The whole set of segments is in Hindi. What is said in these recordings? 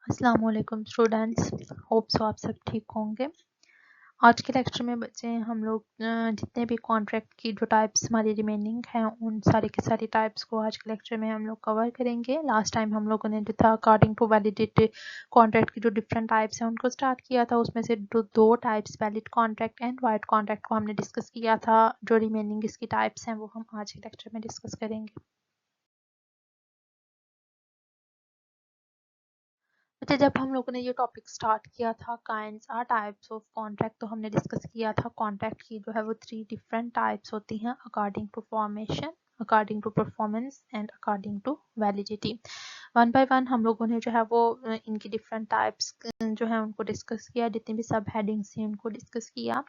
अस्सलाम वालेकुम स्टूडेंट्स, होप सो आप सब ठीक होंगे। आज के लेक्चर में बच्चे हम लोग जितने भी कॉन्ट्रैक्ट की जो टाइप्स हमारी रिमेनिंग हैं उन सारी की सारी टाइप्स को आज के लेक्चर में हम लोग कवर करेंगे। लास्ट टाइम हम लोगों ने जो था अकॉर्डिंग टू वैलिडिटी कॉन्ट्रैक्ट की जो डिफरेंट टाइप्स हैं उनको स्टार्ट किया था। उसमें से दो types valid contract and wide contract को हमने डिस्कस किया था। जो रिमेनिंग इसकी टाइप्स हैं वो हम आज के लेक्चर में डिस्कस करेंगे। अच्छा, जब हम लोगों ने ये टॉपिक स्टार्ट किया था kinds are types of contract, तो हमने डिस्कस किया था कॉन्ट्रैक्ट की जो है वो 3 डिफरेंट टाइप्स होती हैं according to formation, according to performance and according to validity. One by one हम लोगों ने जो है वो इनकी डिफरेंट टाइप्स जो है उनको डिस्कस किया, जितनी भी सब हेडिंग्स थी उनको डिस्कस किया।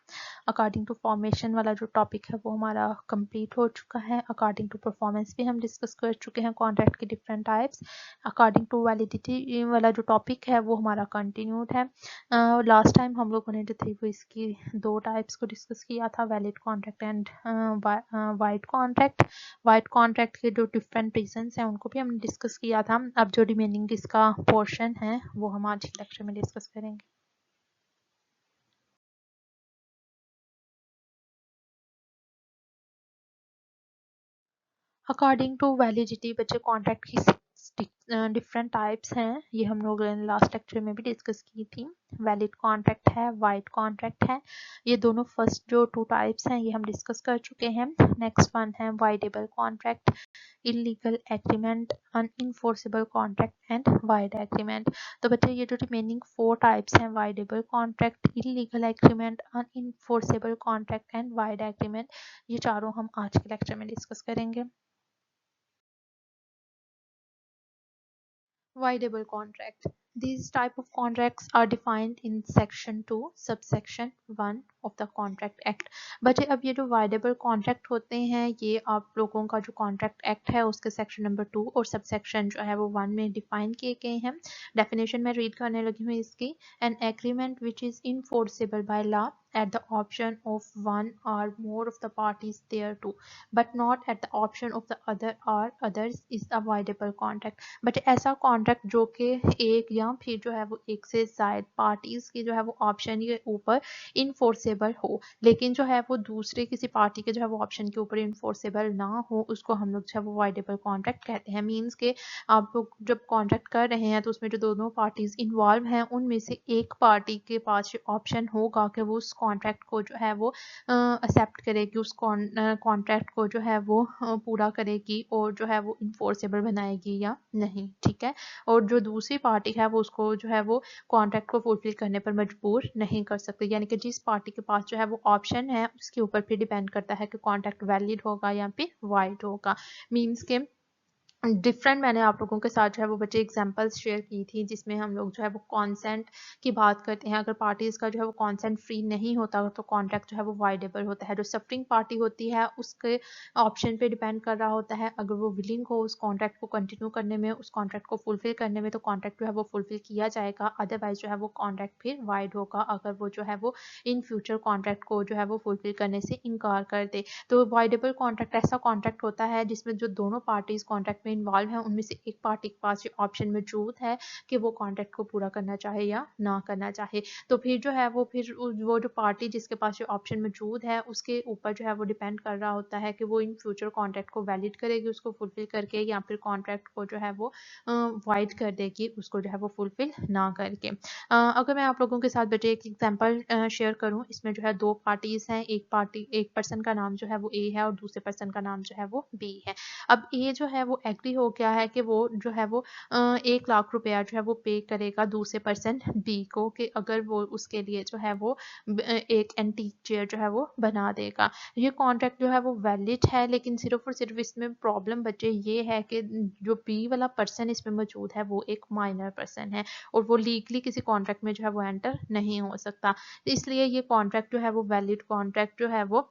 अकॉर्डिंग टू फॉर्मेशन वाला जो टॉपिक है वो हमारा कंप्लीट हो चुका है। अकॉर्डिंग टू परफॉर्मेंस भी हम डिस्कस कर चुके हैं कॉन्ट्रैक्ट की different types. According to validity वाला जो टॉपिक है वो हमारा कंटिन्यूड है। लास्ट टाइम हम लोगों ने जो थी वो इसकी दो टाइप्स को डिस्कस किया था, valid contract and wide contract. Wide contract के जो डिफरेंट रीजंस हैं उनको भी हमने डिस्कस किया था। अब जो रिमेनिंग इसका पोर्शन है वो हम आज के लेक्चर में डिस्कस करेंगे। अकॉर्डिंग टू वैलिडिटी बच्चे कॉन्ट्रैक्ट की डिफरेंट टाइप्स हैं, ये हम लोग लास्ट लेक्चर में भी डिस्कस की थी। वैलिड कॉन्ट्रैक्ट है, वाइड कॉन्ट्रैक्ट है, ये दोनों फर्स्ट जो टू टाइप्स हैं ये हम डिस्कस कर चुके हैं। नेक्स्ट वन है voidable contract, illegal agreement, unenforceable contract and void agreement. तो बच्चे ये जो रिमेनिंग 4 टाइप्स हैं, voidable contract, illegal agreement, unenforceable contract and void agreement, ये चारों हम आज के लेक्चर में डिस्कस करेंगे। Voidable contract. These type of contracts are defined in section 2 subsection 1 of the Contract Act. बच्चे अब ये जो voidable contract होते हैं ये आप लोगों का जो Contract Act है उसके सेक्शन नंबर 2 और सबसेक्शन जो है वो 1 में डिफाइन किए गए हैं। डेफिनेशन में रीड करने लगी हूँ इसकी। An agreement which is enforceable by law at the option of one or more of the parties thereto, but not at the option of the other or others is a voidable contract. But ऐसा कॉन्ट्रैक्ट जो कि एक या फिर जो है वो एक से ज्यादा पार्टीज की जो है वो ऑप्शन के ऊपर इनफोर्सेबल हो, लेकिन जो है वो दूसरे किसी पार्टी के जो है वो ऑप्शन के ऊपर इनफोर्सेबल ना हो, उसको हम लोग जो है वो वाइडेबल कॉन्ट्रैक्ट कहते हैं। मींस के आप लोग जब कॉन्ट्रैक्ट कर रहे हैं तो उसमें जो दोनों पार्टीज इन्वॉल्व हैं उनमें से एक पार्टी के पास ऑप्शन होगा कि वो उस कॉन्ट्रैक्ट को जो है वो एक्सेप्ट करेगी, उस कॉन्ट्रैक्ट को जो है वो पूरा करेगी और जो है वो इन्फोर्सेबल बनाएगी या नहीं, ठीक है। और जो दूसरी पार्टी है वो उसको जो है वो कॉन्ट्रैक्ट को फुलफिल करने पर मजबूर नहीं कर सकती, यानी कि जिस पार्टी के पास जो है वो ऑप्शन है उसके ऊपर फिर डिपेंड करता है कि कॉन्ट्रैक्ट वैलिड होगा या फिर वाइड होगा। मीन्स के डिफरेंट मैंने आप लोगों के साथ जो है वो बच्चे एग्जांपल्स शेयर की थी जिसमें हम लोग जो है वो कॉन्सेंट की बात करते हैं। अगर पार्टीज का जो है वो कॉन्सेंट फ्री नहीं होता तो कॉन्ट्रैक्ट जो है वो वाइडेबल होता है। जो सफरिंग पार्टी होती है उसके ऑप्शन पे डिपेंड कर रहा होता है, अगर वो विलिंग हो उस कॉन्ट्रैक्ट को कंटिन्यू करने में, उस कॉन्ट्रैक्ट को फुलफिल करने में, तो कॉन्ट्रैक्ट जो है वो फुलफिल किया जाएगा। अदरवाइज जो है वो कॉन्ट्रैक्ट फिर वाइड होगा अगर वो जो है वो इन फ्यूचर कॉन्ट्रैक्ट को जो है वो फुलफिल करने से इनकार कर दे। तो वाइडेबल कॉन्ट्रैक्ट ऐसा कॉन्ट्रैक्ट होता है जिसमें जो दोनों पार्टीज कॉन्ट्रैक्ट में इन्वॉल्व हैं उनमें से एक पार्टी के पास ये ऑप्शन मौजूद है कि वो कॉन्ट्रैक्ट को पूरा करना चाहे या ना करना चाहे। तो फिर जो है वो फिर वो जो पार्टी जिसके पास ये ऑप्शन मौजूद है उसके ऊपर जो है वो डिपेंड कर रहा होता है कि वो इन फ्यूचर कॉन्ट्रैक्ट को वैलिड करेगी उसको फुलफिल करके, या फिर कॉन्ट्रैक्ट को जो है वो वाइड कर देगी उसको जो है वो फुलफिल ना करके। अगर मैं आप लोगों के साथ बच्चे एक एग्जांपल शेयर करूं, इसमें जो है दो पार्टीज हैं, एक पर्सन का नाम जो है वो ए है और दूसरे पर्सन का नाम जो है वो बी है। अब ए जो है वो एग्री हो गया है कि वो जो है वो 1 लाख रुपया जो है वो पे करेगा दूसरे पर्सन बी को, कि अगर वो उसके लिए जो है वो एक एंटीक चेयर जो है वो बना देगा। ये कॉन्ट्रैक्ट जो है वो वैलिड है, लेकिन सिर्फ और सिर्फ इसमें प्रॉब्लम बच्चे ये है कि जो बी वाला पर्सन इसमें मौजूद है वो एक माइनर पर्सन है और वो लीगली किसी कॉन्ट्रैक्ट में जो है वो एंटर नहीं हो सकता। इसलिए ये कॉन्ट्रैक्ट जो है वो वैलिड कॉन्ट्रैक्ट जो है वो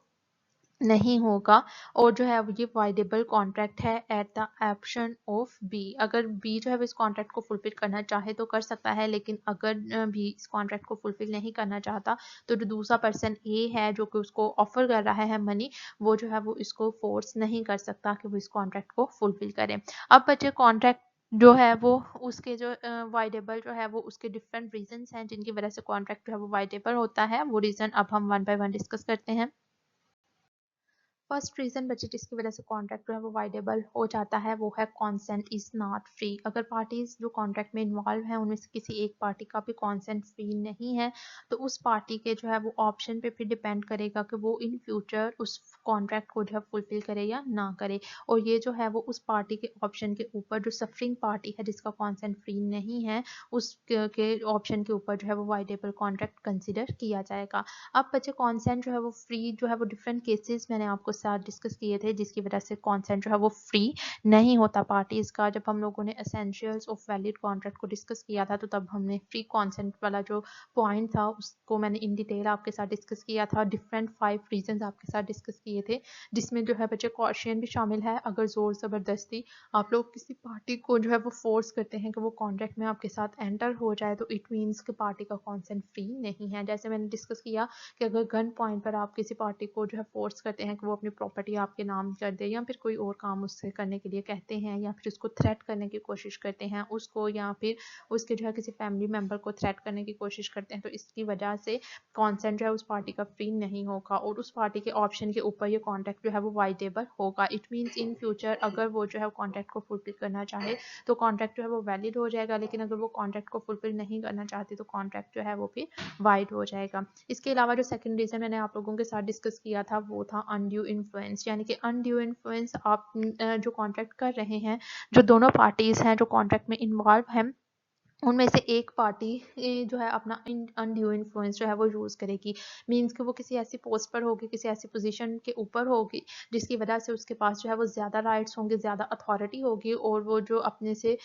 नहीं होगा और जो है ये वाइडेबल कॉन्ट्रैक्ट है at the option of B. अगर बी जो है इस कॉन्ट्रैक्ट को फुलफिल करना चाहे तो कर सकता है, लेकिन अगर भी इस कॉन्ट्रैक्ट को फुलफिल नहीं करना चाहता तो जो दूसरा पर्सन ए है जो कि उसको ऑफर कर रहा है मनी, वो जो है वो इसको फोर्स नहीं कर सकता कि वो इस कॉन्ट्रैक्ट को फुलफिल करे। अब बच्चे कॉन्ट्रैक्ट जो है वो उसके जो वाइडेबल जो है वो उसके डिफरेंट रीजंस हैं जिनकी वजह से कॉन्ट्रैक्ट जो है वो वाइडेबल होता है। वो रीज़न अब हम वन बाय वन डिस्कस करते हैं। फर्स्ट रीजन बच्चे जिसकी वजह से कॉन्ट्रैक्ट जो है वो वाइडेबल हो जाता है वो है कॉन्सेंट इज नॉट फ्री। अगर पार्टीज जो कॉन्ट्रैक्ट में इन्वॉल्व हैं उनमें से किसी एक पार्टी का भी कॉन्सेंट फ्री नहीं है तो उस पार्टी के जो है वो ऑप्शन पे फिर डिपेंड करेगा कि वो इन फ्यूचर उस कॉन्ट्रैक्ट को जो है फुलफिल करे या ना करे। और ये जो है वो उस पार्टी के ऑप्शन के ऊपर, जो सफरिंग पार्टी है जिसका कॉन्सेंट फ्री नहीं है, उस के ऑप्शन के ऊपर जो है वो वाइडेबल कॉन्ट्रैक्ट कंसिडर किया जाएगा। अब बच्चे कॉन्सेंट जो है वो फ्री जो है वो डिफरेंट केसेस मैंने आपको साथ डिस्कस किए थे जिसकी वजह से कॉन्सेंट जो है वो फ्री नहीं होता पार्टीज का। जब हम लोगों ने एसेंशियल्स ऑफ वैलिड कॉन्ट्रैक्ट को डिस्कस किया था तो तब हमने फ्री कॉन्सेंट वाला जो पॉइंट था उसको मैंने इन डिटेल आपके साथ डिस्कस किया था। डिफरेंट 5 रीजन आपके साथ डिस्कस किए थे जिसमें जो है बच्चे कॉशियन भी शामिल है। अगर जोर ज़बरदस्ती आप लोग किसी पार्टी को जो है वो फोर्स करते हैं कि वो कॉन्ट्रैक्ट में आपके साथ एंटर हो जाए तो इट मीन्स कि पार्टी का कॉन्सेंट फ्री नहीं है। जैसे मैंने डिस्कस किया कि अगर गन पॉइंट पर आप किसी पार्टी को जो है फोर्स करते हैं कि वो अपनी प्रॉपर्टी आपके नाम कर दे या फिर कोई और काम उससे करने के लिए कहते हैं या फिर उसको थ्रेट करने की कोशिश करते हैं उसको, या फिर उसके जो है किसी फैमिली मेम्बर को थ्रेट करने की कोशिश करते हैं, तो इसकी वजह से कॉन्सेंट जो है उस पार्टी का फ्री नहीं होगा और उस पार्टी के ऑप्शन के ऊपर ये कॉन्ट्रैक्ट जो है वो वाइडेबल होगा। इट मीन्स इन फ्यूचर अगर वो जो है कॉन्ट्रैक्ट को फुलफिल करना चाहे तो कॉन्ट्रैक्ट जो है वो वैलिड हो जाएगा, लेकिन अगर वो कॉन्ट्रैक्ट को फुलफिल नहीं करना चाहती तो कॉन्ट्रैक्ट जो है वो फिर वाइड हो जाएगा। इसके अलावा जो सेकंड रीजन मैंने आप लोगों के साथ डिस्कस किया था वो था अनड्यू इन्फ्लुएंस। यानी कि अनड्यू इन्फ्लुएंस आप जो कॉन्ट्रैक्ट कर रहे हैं, जो दोनों पार्टीज हैं जो कॉन्ट्रैक्ट में इन्वॉल्व हैं, उनमें से एक पार्टी जो है अपना अनड्यू इन्फ्लुएंस जो है वो यूज़ करेगी। मीन्स कि वो किसी ऐसी पोस्ट पर होगी, किसी ऐसी पोजीशन के ऊपर होगी जिसकी वजह से उसके पास जो है वो ज़्यादा राइट्स होंगे, ज़्यादा अथॉरिटी होगी और वो जो अपने से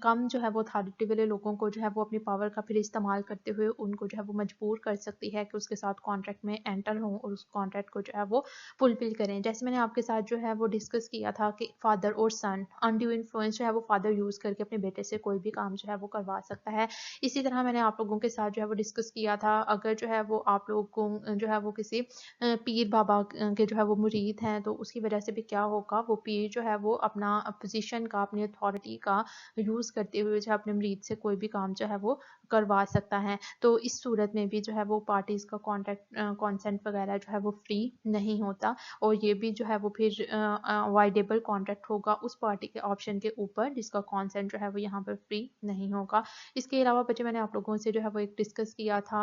कम जो है वो अथॉरिटी वाले लोगों को जो है वो अपनी पावर का फिर इस्तेमाल करते हुए उनको जो है वो मजबूर कर सकती है कि उसके साथ कॉन्ट्रैक्ट में एंटर हों और उस कॉन्ट्रैक्ट को जो है वो फुलफिल करें। जैसे मैंने आपके साथ जो है वो डिस्कस किया था कि फादर और सन, अनड्यू इन्फ्लुएंस जो है वो फादर यूज़ करके अपने बेटे से कोई भी काम जो है वो करवा सकता है। इसी तरह मैंने आप लोगों के साथ जो है वो डिस्कस किया था, अगर जो है वो आप लोगों जो है वो किसी पीर बाबा के जो है वो मुरीद हैं तो उसकी वजह से भी क्या होगा, वो पीर जो है वो अपना पोजीशन का, अपनी अथॉरिटी का यूज़ करते हुए जो है अपने मुरीद से कोई भी काम जो है वो करवा सकता है। तो इस सूरत में भी जो है वो पार्टीज का कॉन्ट्रैक्ट कॉन्सेंट वगैरह जो है वो फ्री नहीं होता और ये भी जो है वो फिर वाइडेबल कॉन्ट्रैक्ट होगा उस पार्टी के ऑप्शन के ऊपर जिसका कॉन्सेंट जो है वो यहाँ पर फ्री नहीं होगा। इसके अलावा बच्चे मैंने आप लोगों से जो है वो एक डिस्कस किया था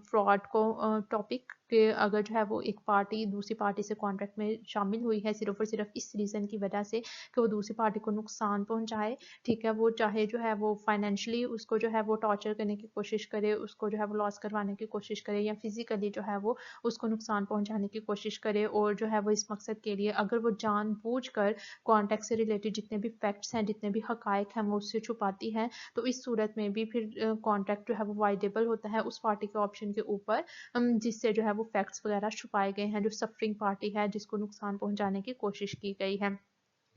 फ्रॉड को टॉपिक, कि अगर जो है वो एक पार्टी दूसरी पार्टी से कॉन्ट्रैक्ट में शामिल हुई है सिर्फ और सिर्फ इस रीज़न की वजह से कि वो दूसरी पार्टी को नुकसान पहुंचाए, ठीक है, वो चाहे जो है वो फाइनेंशियली उसको जो है वो टॉर्चर करने की कोशिश करे, उसको जो है वो लॉस करवाने की कोशिश करे या फिजिकली जो है वो उसको नुकसान पहुंचाने की कोशिश करे, और जो है वो इस मकसद के लिए अगर वो जानबूझकर कॉन्ट्रैक्ट से रिलेटेड जितने भी फैक्ट्स हैं, जितने भी हकायक हैं वो उससे छुपाती है, तो इस सूरत में भी फिर कॉन्ट्रैक्ट जो है वो वाइडेबल होता है उस पार्टी के ऑप्शन के ऊपर जिससे जो है वो फैक्ट्स वगैरह छुपाए गए हैं, जो सफरिंग पार्टी है जिसको नुकसान पहुंचाने की कोशिश की गई है।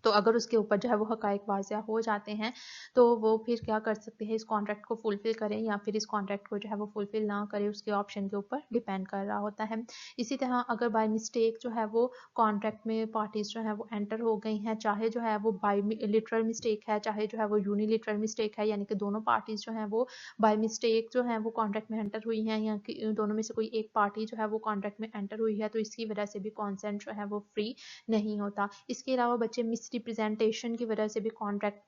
तो अगर उसके ऊपर जो है वो हकायक वाज़िया हो जाते हैं तो वो फिर क्या कर सकते हैं, इस कॉन्ट्रैक्ट को फुलफिल करें या फिर इस कॉन्ट्रैक्ट को जो है वो फुलफिल ना करें, उसके ऑप्शन के ऊपर डिपेंड कर रहा होता है। इसी तरह अगर बाय मिस्टेक जो है वो कॉन्ट्रैक्ट में पार्टीज जो है वो एंटर हो गई हैं, चाहे जो है वो बाय लिटरल मिस्टेक है चाहे जो है वो यूनिलिटरल मिस्टेक है, यानी कि दोनों पार्टीज जो हैं वो बाय मिस्टेक जो है वो कॉन्ट्रैक्ट में एंटर हुई हैं या दोनों में से कोई एक पार्टी जो है वो कॉन्ट्रैक्ट में एंटर हुई है, तो इसकी वजह से भी कॉन्सेंट जो है वो फ्री नहीं होता। इसके अलावा बच्चे मिस रिप्रेजेंटेशन की वजह से भी कॉन्ट्रैक्ट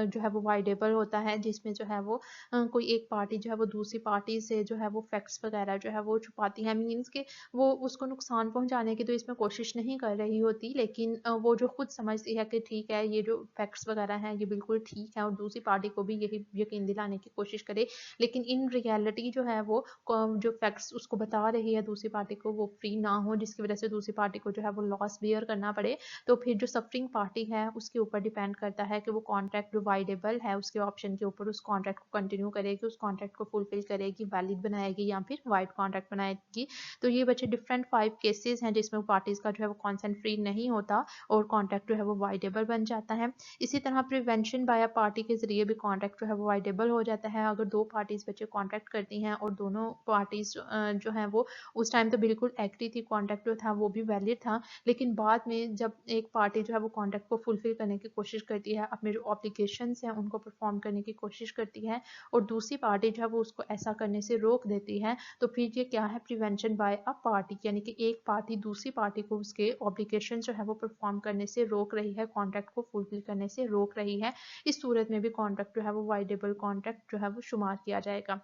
जो है वो वाइडेबल होता है, जिसमें जो है वो कोई एक पार्टी जो है वो दूसरी पार्टी से जो है वो फैक्ट्स वगैरह जो है वो छुपाती है, मीन्स के वो उसको नुकसान पहुंचाने की तो इसमें कोशिश नहीं कर रही होती, लेकिन वो जो खुद समझती है कि ठीक है ये जो फैक्ट्स वगैरह हैं ये बिल्कुल ठीक है और दूसरी पार्टी को भी यही यकीन दिलाने की कोशिश करे, लेकिन इन रियलिटी जो है वो जो फैक्ट्स उसको बता रही है दूसरी पार्टी को वो फ्री ना हो, जिसकी वजह से दूसरी पार्टी को जो है वो लॉस बियर करना पड़े। तो फिर जो सफरिंग पार्टी है उसके ऊपर डिपेंड करता है कि वो कॉन्ट्रैक्ट जो वाइडेबल है उसके ऑप्शन के ऊपर उस कॉन्ट्रैक्ट को कंटिन्यू करेगी, उस कॉन्ट्रैक्ट को फुलफिल करेगी, वैलिड बनाएगी या फिर वाइड कॉन्ट्रैक्ट बनाएगी। तो ये बच्चे डिफरेंट 5 केसेस हैं जिसमें पार्टीज का जो है वो कॉन्सेंट फ्री नहीं होता और कॉन्ट्रैक्ट जो है वो वाइडेबल बन जाता है। इसी तरह प्रिवेंशन बाय पार्टी के जरिए भी कॉन्ट्रैक्ट जो है वो वाइडेबल हो जाता है। अगर दो पार्टीज बच्चे कॉन्ट्रैक्ट करती हैं और दोनों पार्टीज जो है वो उस टाइम तो बिल्कुल एग्री थी, कॉन्ट्रैक्ट जो था वो भी वैलिड था, लेकिन बाद में जब एक पार्टी जो है वो कॉन्ट्रैक्ट कॉन्ट्रैक्ट को फुलफिल करने की कोशिश करती है, अपने जो ऑब्लिगेशंस हैं उनको परफॉर्म करने की कोशिश करती है, और दूसरी पार्टी जो है वो उसको ऐसा करने से रोक देती है, तो फिर ये क्या है, प्रिवेंशन बाय अ पार्टी, यानी कि एक पार्टी दूसरी पार्टी को उसके ऑब्लिगेशन जो है वो परफॉर्म करने से रोक रही है, कॉन्ट्रैक्ट को फुलफिल करने से रोक रही है। इस सूरत में भी कॉन्ट्रैक्ट जो है वो वाइडेबल कॉन्ट्रैक्ट जो है वो शुमार किया जाएगा।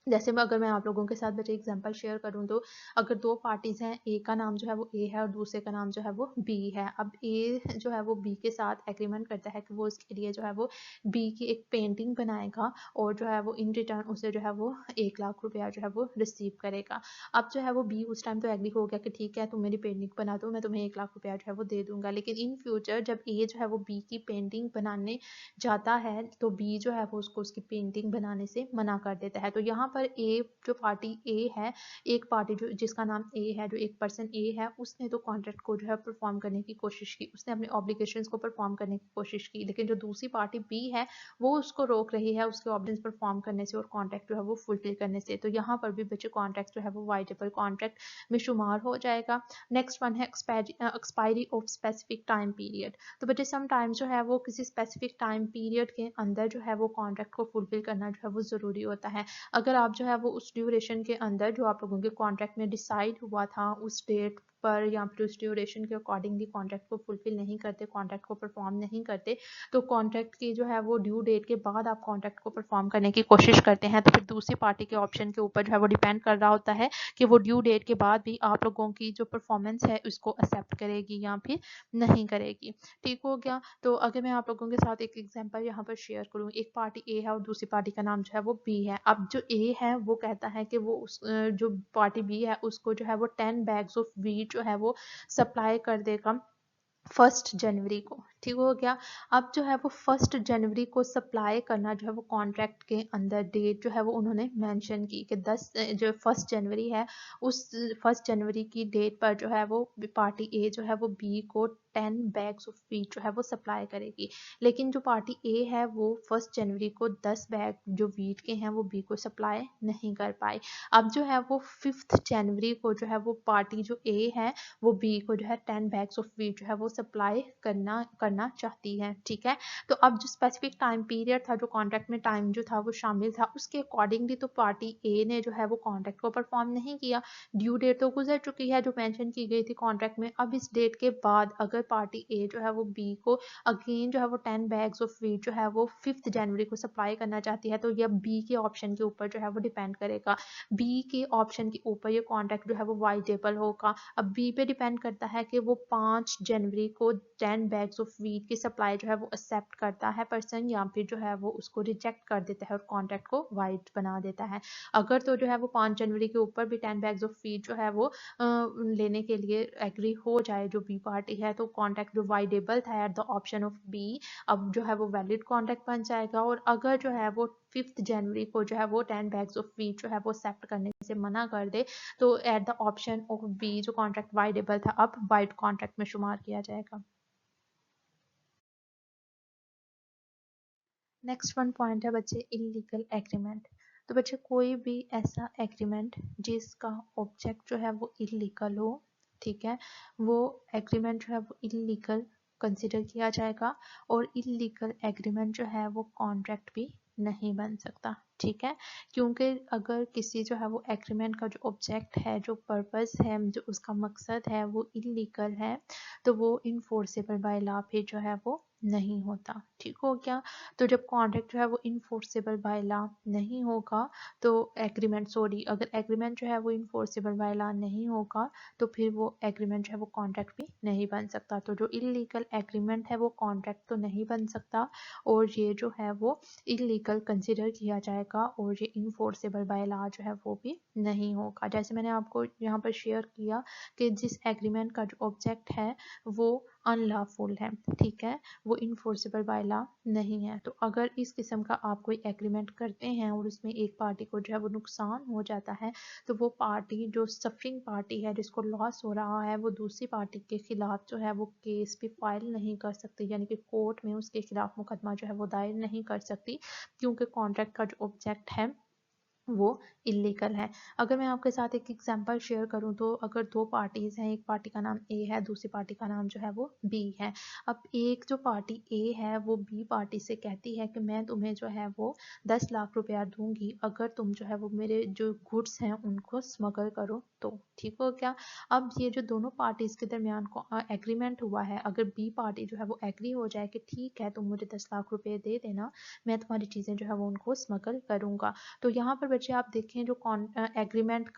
जैसे अगर मैं आप लोगों के साथ बच्चे एग्जांपल शेयर करूं, तो अगर दो पार्टीज हैं, ए का नाम जो है वो ए है और दूसरे का नाम जो है वो बी है। अब ए जो है वो बी के साथ एग्रीमेंट करता है कि वो उसके लिए जो है वो बी की एक पेंटिंग बनाएगा, और जो है वो इन रिटर्न उसे जो है वो 1 लाख रुपया जो है वो रिसीव करेगा। अब जो है वो बी उस टाइम तो एग्री हो गया कि ठीक है, तुम मेरी पेंटिंग बना दो, मैं तुम्हें 1 लाख रुपया जो है वो दे दूंगा। लेकिन इन फ्यूचर जब ए जो है वो बी की पेंटिंग बनाने जाता है, तो बी जो है वो उसको उसकी पेंटिंग बनाने से मना कर देता है। तो यहाँ पर ए जो पार्टी ए है, एक पार्टी जो जिसका नाम ए है, जो एक पर्सन ए है, उसने तो कॉन्ट्रैक्ट को जो है परफॉर्म करने की कोशिश की, उसने अपने ऑब्लिगेशंस को परफॉर्म करने की कोशिश की, लेकिन जो दूसरी पार्टी बी है वो उसको रोक रही है उसके ऑब्लिगेशंस परफॉर्म करने से और कॉन्ट्रैक्ट जो है वो फुलफिल करने से। तो यहाँ पर भी बच्चे कॉन्ट्रैक्ट जो है वो वाइडेबल कॉन्ट्रैक्ट में शुमार हो जाएगा। नेक्स्ट वन है expiry of specific time period. तो बच्चे सम टाइम जो है वो किसी स्पेसिफिक टाइम पीरियड के अंदर जो है वो कॉन्ट्रैक्ट को फुलफिल करना जो है वो ज़रूरी होता है। अगर आप जो है वो उस ड्यूरेशन के अंदर जो आप लोगों के कॉन्ट्रैक्ट में डिसाइड हुआ था उस डेट पर या फिर उस ड्यूरेशन के अकॉर्डिंगली कॉन्ट्रैक्ट को फुलफिल नहीं करते, कॉन्ट्रैक्ट को परफॉर्म नहीं करते, तो कॉन्ट्रैक्ट की जो है वो ड्यू डेट के बाद आप कॉन्ट्रैक्ट को परफॉर्म करने की कोशिश करते हैं, तो फिर दूसरी पार्टी के ऑप्शन के ऊपर जो है वो डिपेंड कर रहा होता है कि वो ड्यू डेट के बाद भी आप लोगों की जो परफॉर्मेंस है उसको एक्सेप्ट करेगी या फिर नहीं करेगी। ठीक हो गया। तो अगर मैं आप लोगों के साथ एक एग्जांपल यहाँ पर शेयर करूँ, एक पार्टी ए है और दूसरी पार्टी का नाम जो है वो बी है। अब जो ए है वो कहता है कि वो जो पार्टी बी है उसको जो है वो 10 बैग्स ऑफ वीट जो है वो सप्लाई कर देगा 1 जनवरी को। ठीक हो गया। अब जो है वो 1 जनवरी को सप्लाई करना जो है वो कॉन्ट्रैक्ट के अंदर डेट जो है वो उन्होंने मेंशन की कि 10 जो 1 जनवरी है, उस 1 जनवरी की डेट पर जो है वो पार्टी ए जो है वो बी को 10 बैग्स ऑफ वीट जो है वो सप्लाई करेगी। लेकिन जो पार्टी ए है वो 1 जनवरी को 10 बैग जो वीट के हैं वो बी को सप्लाई नहीं कर पाई। अब जो है वो 5 जनवरी को जो है वो पार्टी जो ए है वो बी को जो है 10 बैग्स ऑफ वीट जो है वो सप्लाई करना चाहती है। ठीक है। तो अब जो स्पेसिफिक टाइम पीरियड था, जो कॉन्ट्रैक्ट में टाइम जो था वो शामिल था, उसके अकॉर्डिंगली तो पार्टी ए ने जो है वो कॉन्ट्रैक्ट को परफॉर्म नहीं किया। ड्यू डेट तो गुजर चुकी है जो मेंशन की गई थी कॉन्ट्रैक्ट में। अब इस डेट के बाद अगर पार्टी ए जो है वो बी को अगेन जो है वो 10 बैग्स ऑफ वीट जो है वो 5 जनवरी को सप्लाई करना चाहती है, तो यह बी के ऑप्शन के ऊपर जो है वो डिपेंड करेगा। बी के ऑप्शन के ऊपर ये कॉन्ट्रैक्ट जो है वो वाइडेबल होगा। अब बी पे डिपेंड करता है कि वो 5 जनवरी को 10 बैग्स ऑफ वीट की सप्लाई जो है वो एक्सेप्ट करता है पर्सन, या फिर जो है वो उसको रिजेक्ट कर देता है और कॉन्ट्रैक्ट को वाइड बना देता है। अगर तो जो है वो 5 जनवरी के ऊपर भी 10 बैग्स ऑफ वीट जो है वो लेने के लिए एग्री हो जाए जो बी पार्टी है, तो कॉन्ट्रैक्ट जो वाइडेबल था at the option of B, अब जो है वो वैलिड कॉन्ट्रैक्ट बन जाएगा। और अगर जो है वो 5 जनवरी को जो है वो 10 बैग्स ऑफ वीट जो है वो एक्सेप्ट करने से मना कर दे, तो at the option of B जो कॉन्ट्रैक्ट वाइडेबल था अब वाइड कॉन्ट्रैक्ट में शुमार किया जाएगा। नेक्स्ट वन पॉइंट है बच्चे इलीगल एग्रीमेंट। तो बच्चे कोई भी ऐसा एग्रीमेंट जिसका ऑब्जेक्ट जो है वो इलीगल हो, ठीक है, वो एग्रीमेंट जो है वो इलीगल कंसिडर किया जाएगा, और इलीगल एग्रीमेंट जो है वो कॉन्ट्रैक्ट भी नहीं बन सकता। ठीक है। क्योंकि अगर किसी जो है वो एग्रीमेंट का जो ऑब्जेक्ट है, जो पर्पस है, जो उसका मकसद है वो इलीगल है, तो वो इनफोर्सेबल बाय लॉ फिर जो है वो नहीं होता। ठीक हो गया। तो जब कॉन्ट्रैक्ट जो है वो इनफोर्सेबल बाय लॉ नहीं होगा, तो एग्रीमेंट सॉरी अगर एग्रीमेंट जो है वो इनफोर्सेबल बाय लॉ नहीं होगा, तो फिर वो एग्रीमेंट जो है वो कॉन्ट्रैक्ट भी नहीं बन सकता। तो जो इलीगल एग्रीमेंट है वो कॉन्ट्रैक्ट तो नहीं बन सकता, और ये जो है वो इलीगल कंसिडर किया जाएगा, और ये इनफोर्सेबल बाय लॉ जो है वो भी नहीं होगा। जैसे मैंने आपको यहाँ पर शेयर किया कि जिस एग्रीमेंट का जो ऑब्जेक्ट है वो अनलॉफुल है, ठीक है, वो इनफोर्सेबल बाय लॉ नहीं है। तो अगर इस किस्म का आप कोई एग्रीमेंट करते हैं और उसमें एक पार्टी को जो है वो नुकसान हो जाता है, तो वो पार्टी जो सफरिंग पार्टी है, जिसको लॉस हो रहा है, वो दूसरी पार्टी के खिलाफ जो है वो केस भी फाइल नहीं कर सकती, यानी कि कोर्ट में उसके खिलाफ मुकदमा जो है वो दायर नहीं कर सकती, क्योंकि कॉन्ट्रैक्ट का जो ऑब्जेक्ट है वो इलीगल है। अगर मैं आपके साथ एक एग्जांपल शेयर करूं तो अगर दो पार्टीज हैं, एक पार्टी का नाम ए है, दूसरी पार्टी का नाम जो है वो बी है। अब एक जो पार्टी ए है वो बी पार्टी से कहती है कि मैं तुम्हें जो है वो 10 लाख रुपया दूंगी अगर तुम जो है वो मेरे जो गुड्स हैं उनको स्मगल करो तो। ठीक हो क्या? अब ये जो दोनों पार्टीज के दरमियान को एग्रीमेंट हुआ है, अगर बी पार्टी जो है वो एग्री हो जाए कि ठीक है तुम मुझे 10 लाख रुपए दे देना, मैं तुम्हारी चीज़ें जो है वो उनको स्मगल करूंगा, तो यहाँ पर बच्चे आप देखें जो एग्रीमेंट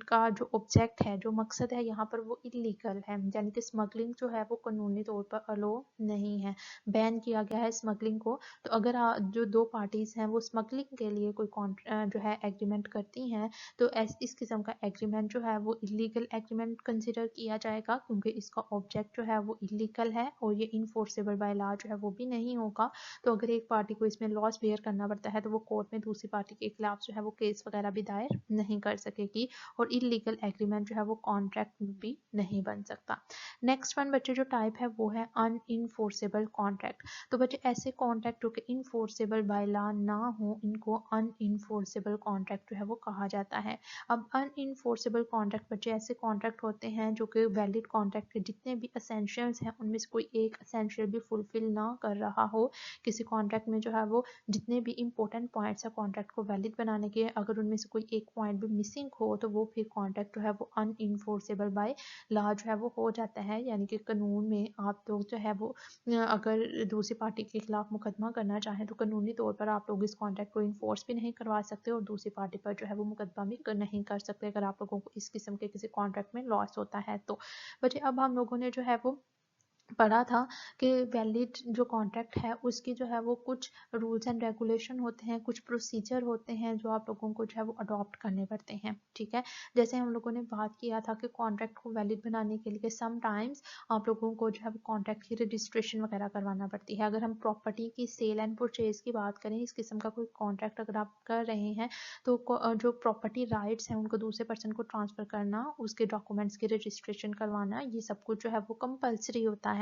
का जो ऑब्जेक्ट है, जो मकसद है यहाँ पर वो इलीगल है, यानी कि स्मगलिंग जो है वो कानूनी तौर पर अलो नहीं है, बैन किया गया है स्मगलिंग को। तो अगर जो दो पार्टीज हैं वो स्मगलिंग के लिए कोई जो है एग्रीमेंट करती हैं तो इस किस्म का एग्रीमेंट जो है वो इलीगल एग्रीमेंट कंसिडर किया जाएगा, क्योंकि इसका ऑब्जेक्ट जो है वो इलीगल है और ये इनफोर्सेबल बाय लॉ जो है वो भी नहीं होगा। तो अगर एक पार्टी को इसमें लॉस बेयर करना पड़ता है तो वो कोर्ट में दूसरी पार्टी के खिलाफ जो है वो केस वगैरह भी दायर नहीं कर सकेगी, और इलीगल एग्रीमेंट जो है वो कॉन्ट्रैक्ट भी नहीं बन सकता। नेक्स्ट वन बच्चे जो टाइप है वो है अनइनफोर्सेबल कॉन्ट्रैक्ट। तो बच्चे ऐसे कॉन्ट्रैक्ट जो कि इनफोर्सेबल बाय लॉ ना हो, इनको अनइनफोर्सेबल कॉन्ट्रैक्ट जो है वो कहा जाता है। अब अनइनफोर्सेबल कॉन्ट्रैक्ट बच्चे ऐसे कॉन्ट्रैक्ट होते हैं जो कि वैलिड कॉन्ट्रैक्ट के जितने भी असेंशियल्स हैं उनमें से कोई एक असेंशियल भी फुलफिल ना कर रहा हो। किसी कॉन्ट्रैक्ट में जो है वो जितने भी इंपॉर्टेंट पॉइंट्स है कॉन्ट्रैक्ट को वैलिड बनाने के, अगर उनमें से कोई एक पॉइंट भी मिसिंग हो तो वो फिर कॉन्ट्रैक्ट जो है वो अनइनफोर्सेबल बाय लॉ जो है वो हो जाता है। यानी कि कानून में आप लोग जो है वो अगर दूसरी पार्टी के खिलाफ मुकदमा करना चाहें तो कानूनी तौर पर आप लोग इस कॉन्ट्रैक्ट को इन्फोर्स भी नहीं करवा सकते और दूसरी पार्टी पर जो है वो मुकदमा भी नहीं कर सकते अगर आप लोगों को इस किस्म के किसी कॉन्ट्रैक्ट में लॉस होता है तो। बच्चे अब हम लोगों ने जो है वो पढ़ा था कि वैलिड जो कॉन्ट्रैक्ट है उसकी जो है वो कुछ रूल्स एंड रेगुलेशन होते हैं, कुछ प्रोसीजर होते हैं जो आप लोगों को जो है वो अडॉप्ट करने पड़ते हैं। ठीक है, जैसे हम लोगों ने बात किया था कि कॉन्ट्रैक्ट को वैलिड बनाने के लिए समटाइम्स आप लोगों को जो है वो कॉन्ट्रैक्ट की रजिस्ट्रेशन वगैरह करवाना पड़ती है। अगर हम प्रॉपर्टी की सेल एंड परचेज की बात करें, इस किस्म का कोई कॉन्ट्रैक्ट अगर आप कर रहे हैं तो जो प्रॉपर्टी राइट्स हैं उनको दूसरे पर्सन को ट्रांसफर करना, उसके डॉक्यूमेंट्स की रजिस्ट्रेशन करवाना, ये सब कुछ जो है वो कंपलसरी होता है।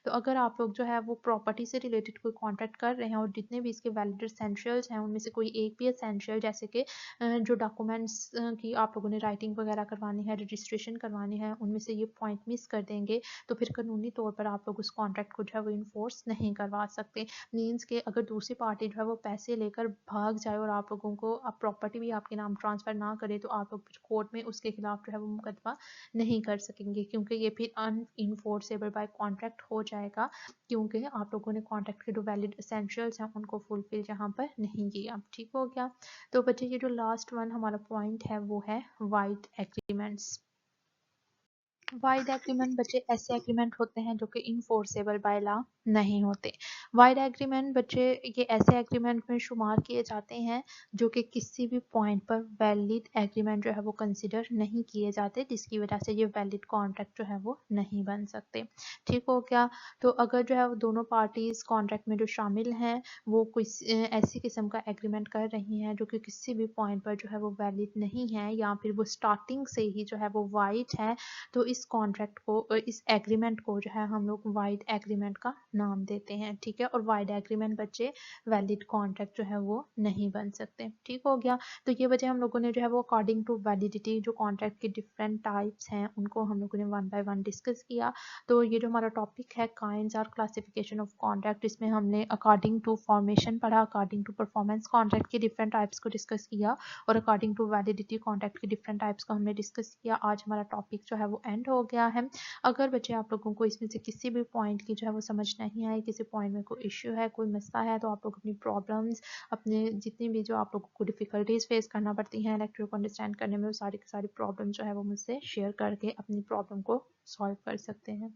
तो अगर आप लोग जो है वो प्रॉपर्टी से रिलेटेड कोई कॉन्ट्रैक्ट कर रहे हैं और जितने भी इसके वैलिड एसेंशियल्स हैं उनमें से कोई एक भी एसेंशियल, जैसे कि जो डॉक्यूमेंट्स की आप लोगों ने राइटिंग वगैरह करवानी है, रजिस्ट्रेशन करवानी है, उनमें से ये पॉइंट मिस कर देंगे तो फिर कानूनी तौर पर आप लोग उस कॉन्ट्रैक्ट को जो है वो इन्फोर्स नहीं करवा सकते। मीन्स के अगर दूसरी पार्टी जो है वो पैसे लेकर भाग जाए और आप लोगों को अब प्रॉपर्टी भी आपके नाम ट्रांसफर ना करे तो आप लोग फिर कोर्ट में उसके खिलाफ जो है वो मुकदमा नहीं कर सकेंगे, क्योंकि ये फिर अनइनफोर्सेबल बाय कॉन्ट्रैक्ट हो जाएगा, क्योंकि आप लोगों ने कॉन्ट्रैक्ट के जो वैलिड एसेंशियल्स हैं उनको फुलफिल यहाँ पर नहीं किया। ठीक हो गया? तो बच्चे ये जो लास्ट वन हमारा पॉइंट है वो है वाइड एग्रीमेंट्स। वाइड एग्रीमेंट बच्चे ऐसे एग्रीमेंट होते हैं जो कि इनफोर्सेबल बाय लॉ नहीं होते। वाइड एग्रीमेंट बच्चे ये ऐसे एग्रीमेंट में शुमार किए जाते हैं जो कि किसी भी पॉइंट पर वैलिड एग्रीमेंट जो है वो कंसिडर नहीं किए जाते, जिसकी वजह से ये वैलिड कॉन्ट्रैक्ट जो है वो नहीं बन सकते। ठीक हो गया? तो अगर जो है वो दोनों पार्टीज कॉन्ट्रैक्ट में जो शामिल हैं वो कोई ऐसी किस्म का एग्रीमेंट कर रही हैं जो कि किसी भी पॉइंट पर जो है वो वैलिड नहीं है, या फिर वो स्टार्टिंग से ही जो है वो वाइड है, तो इस कॉन्ट्रैक्ट को इस एग्रीमेंट को जो है हम लोग वाइड एग्रीमेंट का नाम देते हैं। ठीक है, और वाइड एग्रीमेंट बच्चे वैलिड कॉन्ट्रैक्ट जो है वो नहीं बन सकते। ठीक हो गया? तो ये वजह हम लोगों ने जो है वो अकॉर्डिंग टू वैलिडिटी जो कॉन्ट्रैक्ट की डिफरेंट टाइप्स हैं उनको हम लोगों ने वन बाय वन डिस्कस किया। तो ये जो हमारा टॉपिक है काइंड्स और क्लासिफिकेशन ऑफ कॉन्ट्रैक्ट, इसमें हमने अकॉर्डिंग टू फॉर्मेशन पढ़ा, अकॉर्डिंग टू परफॉर्मेंस कॉन्ट्रैक्ट की डिफरेंट टाइप्स को डिस्कस किया, और अकॉर्डिंग टू वैलिडिटी कॉन्ट्रैक्ट की डिफरेंट टाइप्स को हमने डिस्कस किया। आज हमारा टॉपिक जो है वो एंड हो गया है। अगर बच्चे आप लोगों को इसमें से किसी भी पॉइंट की जो है वो समझ नहीं आई, किसी पॉइंट में कोई इश्यू है, कोई मसला है, तो आप लोग अपनी प्रॉब्लम्स, अपने जितनी भी जो आप लोगों को डिफिकल्टीज फेस करना पड़ती हैं लेक्चर को अंडरस्टैंड करने में, वो सारी की सारी प्रॉब्लम जो है वो मुझसे शेयर करके अपनी प्रॉब्लम को सॉल्व कर सकते हैं।